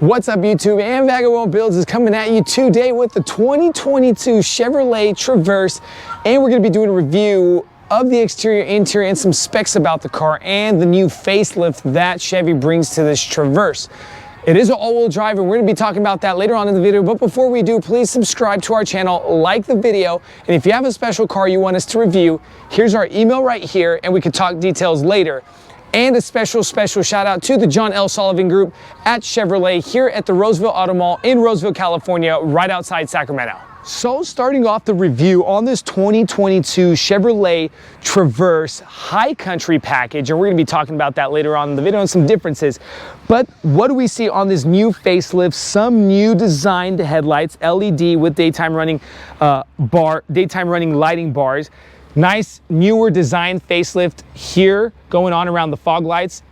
What's up, YouTube? And Vagabond Builds is coming at you today with the 2022 Chevrolet Traverse, and we're going to be doing a review of the exterior, interior, and some specs about the car and the new facelift that Chevy brings to this Traverse. It is an all-wheel drive, and we're going to be talking about that later on in the video. But before we do, please subscribe to our channel, like the video, and if you have a special car you want us to review, here's our email right here, and we could talk details later. And a special shout out to the John L. Sullivan Group at Chevrolet here at the Roseville Auto Mall in Roseville, California, right outside Sacramento. So starting off the review on this 2022 Chevrolet Traverse High Country package, and we're going to be talking about that later on in the video and some differences. But what do we see on this new facelift? Some new designed headlights, LED with daytime running lighting bars. Nice newer design facelift here going on around the fog lights,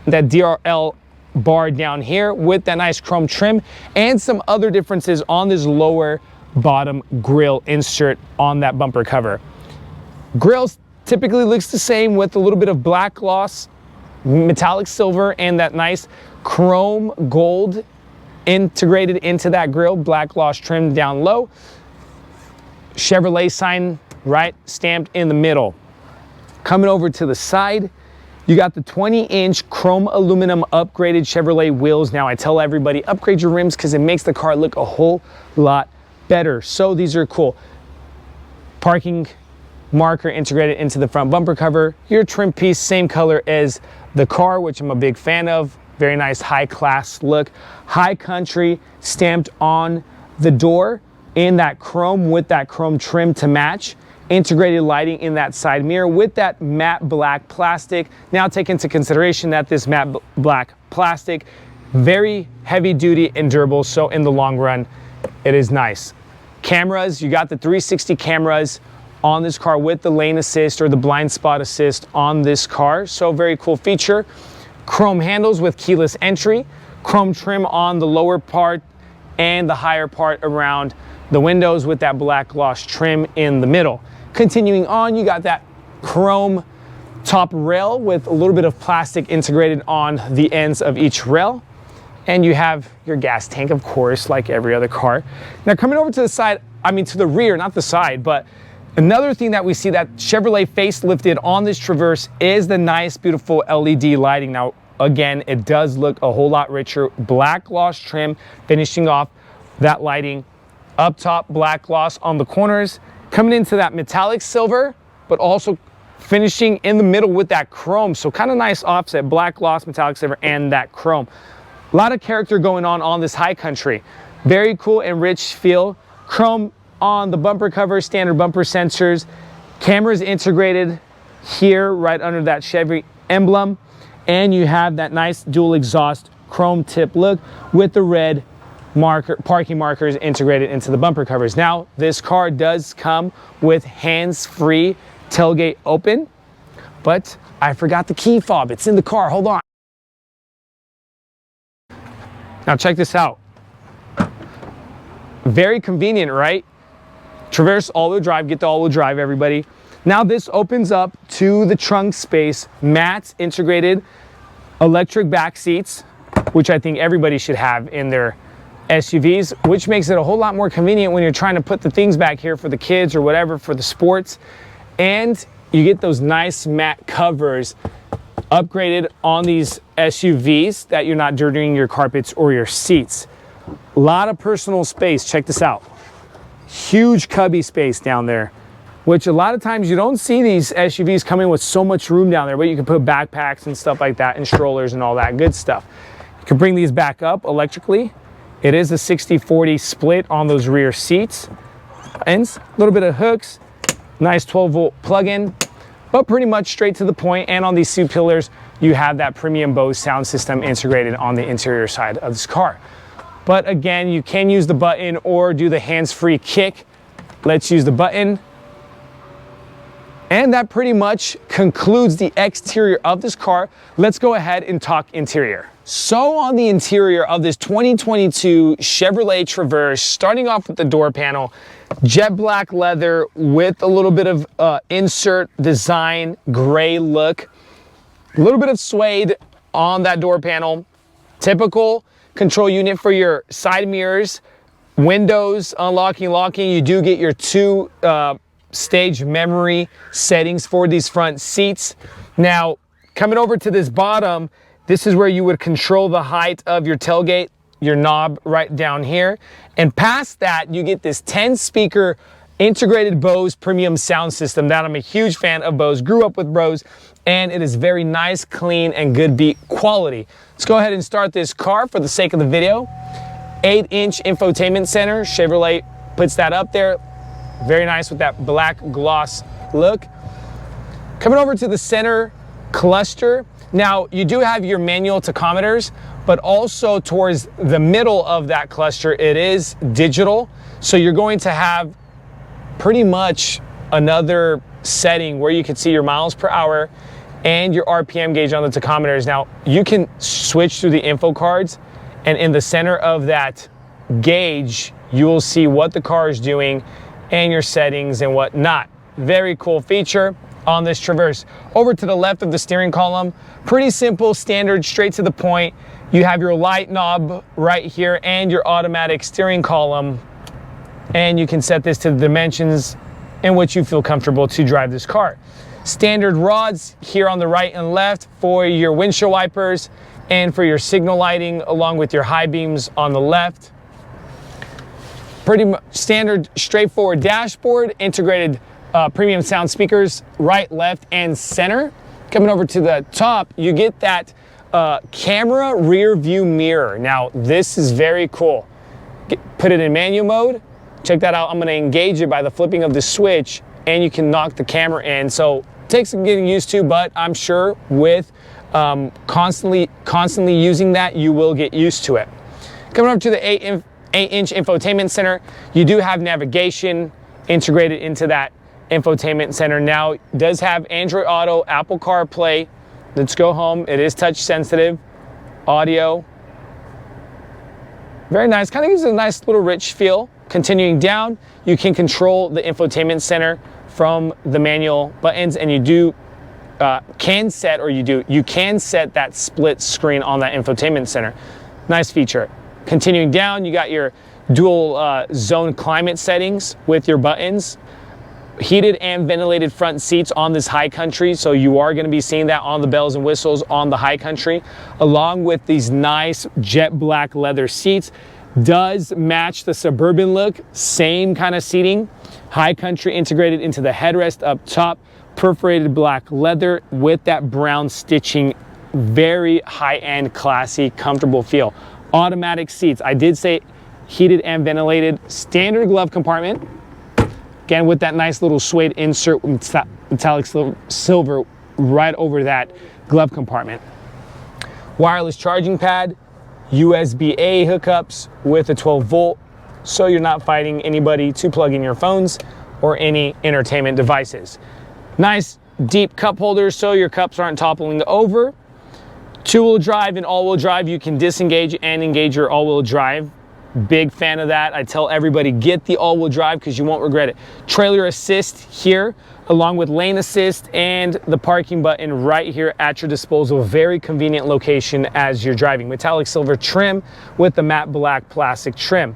that DRL bar down here with that nice chrome trim, and some other differences on this lower bottom grille insert on that bumper cover. Grills typically looks the same with a little bit of black gloss, metallic silver, and that nice chrome gold integrated into that grille, black gloss trim down low. Chevrolet sign right stamped in the middle. Coming over to the side, you got the 20-inch chrome aluminum upgraded Chevrolet wheels. Now I tell everybody, upgrade your rims because it makes the car look a whole lot better. So these are cool. Parking marker integrated into the front bumper cover. Your trim piece, same color as the car, which I'm a big fan of. Very nice high class look. High Country stamped on the door in that chrome with that chrome trim to match. Integrated lighting in that side mirror with that matte black plastic. Now take into consideration that this matte black plastic, very heavy duty and durable, so in the long run, it is nice. Cameras, you got the 360 cameras on this car with the lane assist or the blind spot assist on this car, so very cool feature. Chrome handles with keyless entry, chrome trim on the lower part and the higher part around the windows with that black gloss trim in the middle. Continuing on, you got that chrome top rail with a little bit of plastic integrated on the ends of each rail. And you have your gas tank, of course, like every other car. Now coming over to the side, to the rear, not the side, but another thing that we see that Chevrolet facelifted on this Traverse is the nice, beautiful LED lighting. Now, again, it does look a whole lot richer. Black gloss trim, finishing off that lighting. Up top, black gloss on the corners. Coming into that metallic silver, but also finishing in the middle with that chrome. So kind of nice offset, black gloss, metallic silver, and that chrome. A lot of character going on this High Country. Very cool and rich feel. Chrome on the bumper cover, standard bumper sensors. Cameras integrated here right under that Chevy emblem. And you have that nice dual exhaust chrome tip look with the red parking markers integrated into the bumper covers. Now, this car does come with hands-free tailgate open, but I forgot the key fob. It's in the car. Hold on. Now check this out. Very convenient, right? Traverse all-wheel drive. Get the all-wheel drive, everybody. Now this opens up to the trunk space. Mats integrated, electric back seats, which I think everybody should have in their SUVs, which makes it a whole lot more convenient when you're trying to put the things back here for the kids or whatever for the sports. And you get those nice matte covers upgraded on these SUVs that you're not dirtying your carpets or your seats. A lot of personal space. Check this out. Huge cubby space down there, which a lot of times you don't see these SUVs coming with so much room down there, but you can put backpacks and stuff like that and strollers and all that good stuff. You can bring these back up electrically. It is a 60-40 split on those rear seats. Ends, a little bit of hooks, nice 12-volt plug-in, but pretty much straight to the point. And on these seat pillars, you have that premium Bose sound system integrated on the interior side of this car. But again, you can use the button or do the hands-free kick. Let's use the button. And that pretty much concludes the exterior of this car. Let's go ahead and talk interior. So on the interior of this 2022 Chevrolet Traverse, starting off with the door panel, jet black leather with a little bit of insert design, gray look, a little bit of suede on that door panel. Typical control unit for your side mirrors, windows, unlocking, locking. You do get your 2-stage memory settings for these front seats. Now, coming over to this bottom, this is where you would control the height of your tailgate, your knob right down here. And past that, you get this 10-speaker integrated Bose premium sound system that I'm a huge fan of Bose, grew up with Bose, and it is very nice, clean, and good beat quality. Let's go ahead and start this car for the sake of the video. 8-inch infotainment center, Chevrolet puts that up there. Very nice with that black gloss look. Coming over to the center cluster. Now, you do have your manual tachometers, but also towards the middle of that cluster, it is digital. So you're going to have pretty much another setting where you can see your miles per hour and your RPM gauge on the tachometers. Now, you can switch through the info cards, and in the center of that gauge, you will see what the car is doing and your settings and whatnot. Very cool feature on this Traverse. Over to the left of the steering column, pretty simple, standard, straight to the point. You have your light knob right here and your automatic steering column, and you can set this to the dimensions in which you feel comfortable to drive this car. Standard rods here on the right and left for your windshield wipers and for your signal lighting, along with your high beams on the left. Pretty much standard, straightforward dashboard, integrated premium sound speakers, right, left, and center. Coming over to the top, you get that camera rear view mirror. Now, this is very cool. Put it in manual mode. Check that out. I'm going to engage it by the flipping of the switch, and you can knock the camera in. So it takes some getting used to, but I'm sure with constantly using that, you will get used to it. Coming up to the 8-inch infotainment center, you do have navigation integrated into that infotainment center. Now, it does have Android Auto, Apple CarPlay. Let's go home. It is touch sensitive. Audio. Very nice. Kind of gives it a nice little rich feel. Continuing down, you can control the infotainment center from the manual buttons, and you can set that split screen on that infotainment center. Nice feature. Continuing down, you got your dual zone climate settings with your buttons. Heated and ventilated front seats on this high country, so you are going to be seeing that on the bells and whistles on the high country, along with these nice jet black leather seats. Does match the Suburban look, same kind of seating. High country integrated into the headrest up top, perforated black leather with that brown stitching. Very high-end, classy, comfortable feel. Automatic seats. I did say heated and ventilated. Standard glove compartment. Again, with that nice little suede insert with metallic silver right over that glove compartment. Wireless charging pad, USB-A hookups with a 12-volt, so you're not fighting anybody to plug in your phones or any entertainment devices. Nice deep cup holders so your cups aren't toppling over. Two-wheel drive and all-wheel drive, you can disengage and engage your all-wheel drive. Big fan of that. I tell everybody, get the all-wheel drive because you won't regret it. Trailer assist here, along with lane assist and the parking button right here at your disposal. Very convenient location as you're driving. Metallic silver trim with the matte black plastic trim.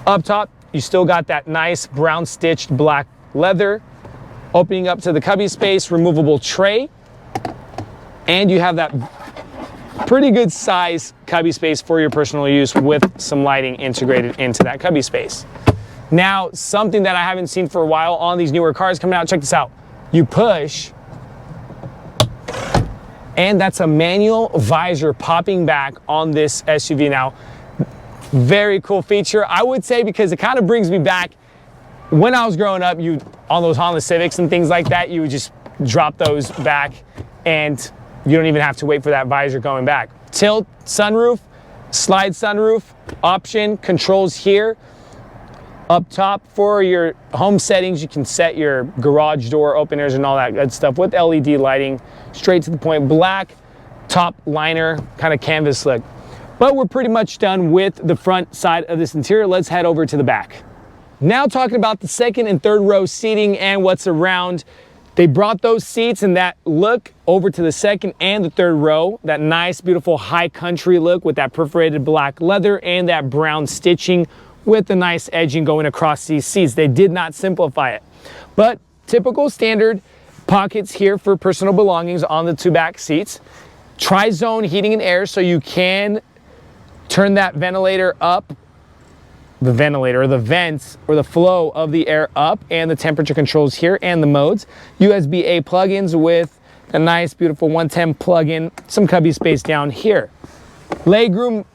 Up top, you still got that nice brown stitched black leather. Opening up to the cubby space, removable tray. And you have that pretty good size cubby space for your personal use with some lighting integrated into that cubby space. Now, something that I haven't seen for a while on these newer cars coming out, check this out. You push, and that's a manual visor popping back on this SUV. Now, very cool feature, I would say, because it kind of brings me back when I was growing up. On those Honda Civics and things like that, you would just drop those back and you don't even have to wait for that visor going back. Tilt sunroof, slide sunroof option, controls here. Up top for your home settings, you can set your garage door openers and all that good stuff with LED lighting. Straight to the point, black top liner, kind of canvas look. But we're pretty much done with the front side of this interior. Let's head over to the back. Now talking about the second and third row seating and what's around They brought those seats and that look over to the second and the third row. That nice, beautiful high country look with that perforated black leather and that brown stitching with the nice edging going across these seats. They did not simplify it. But typical standard pockets here for personal belongings on the two back seats. Tri-zone heating and air, so you can turn that ventilator up, the ventilator, or the vents, or the flow of the air up, and the temperature controls here and the modes. USB-A plugins with a nice, beautiful 110 plug-in, some cubby space down here. Legroom,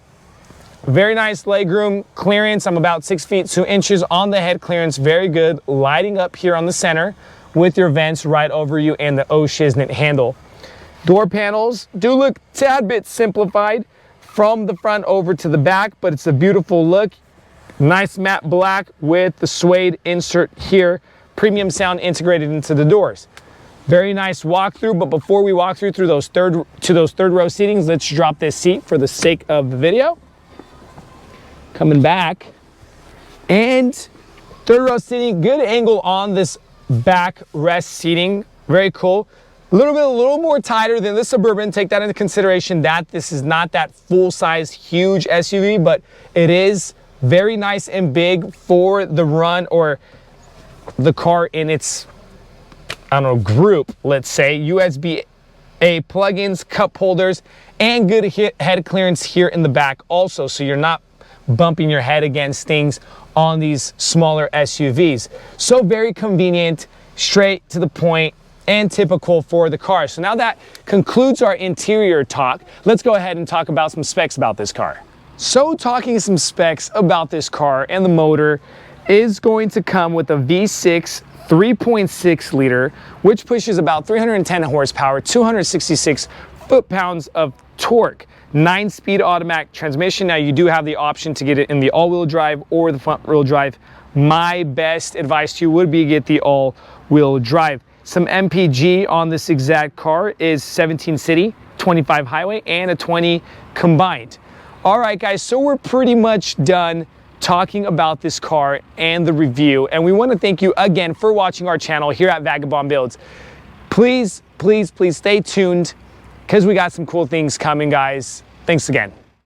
very nice legroom clearance. I'm about 6 feet 2 inches on the head clearance, very good. Lighting up here on the center with your vents right over you and the O-Shiznit handle. Door panels do look a tad bit simplified from the front over to the back, but it's a beautiful look. Nice matte black with the suede insert here. Premium sound integrated into the doors. Very nice walkthrough, but before we walk through those third row seatings, let's drop this seat for the sake of the video. Coming back, and third row seating, good angle on this back rest seating, very cool. A little more tighter than the Suburban. Take that into consideration that this is not that full-size huge SUV, but it is very nice and big for the run or the car in its, I don't know, group, let's say. USB-A plugins, cup holders, and good head clearance here in the back also, so you're not bumping your head against things on these smaller SUVs. So very convenient, straight to the point, and typical for the car. So now that concludes our interior talk, let's go ahead and talk about some specs about this car. So talking some specs about this car, and the motor is going to come with a V6 3.6 liter, which pushes about 310 horsepower, 266 foot-pounds of torque. 9-speed automatic transmission. Now you do have the option to get it in the all-wheel drive or the front-wheel drive. My best advice to you would be get the all-wheel drive. Some MPG on this exact car is 17 city, 25 highway, and a 20 combined. All right, guys, so we're pretty much done talking about this car and the review, and we want to thank you again for watching our channel here at Vagabond Builds. Please, please, please stay tuned, because we got some cool things coming, guys. Thanks again.